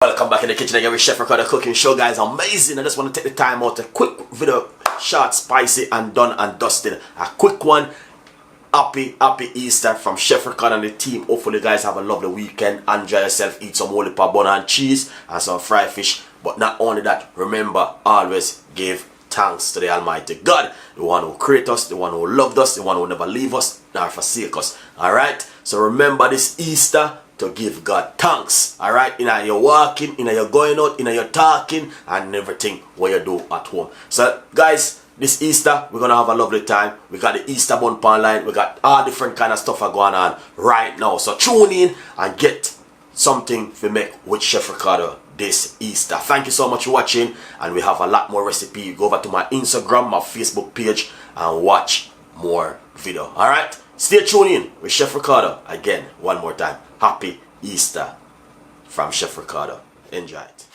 Welcome back in the kitchen again with Chef Ricardo Cooking Show, guys. Amazing. I just want to take the time out, a quick video, short, spicy and done and dusted. A quick one. Happy Easter from Chef Ricardo and the team. Hopefully you guys have a lovely weekend. Enjoy yourself, eat some holy bun and cheese and some fried fish. But not only that, remember, always give thanks to the Almighty God, the one who created us, the one who loved us, the one who never leave us nor forsake us. Alright, so remember this Easter to give God thanks. Alright, in your walking, in your going out, in your talking, and everything what you do at home. So guys, this Easter we're gonna have a lovely time. We got the Easter bun pan line, we got all different kind of stuff going on right now. So tune in and get something to make with Chef Ricardo this Easter. Thank you so much for watching, and we have a lot more recipe. Go over to my Instagram, my Facebook page, and watch more video. Alright, stay tuned in with Chef Ricardo again one more time. Happy Easter from Chef Ricardo. Enjoy it.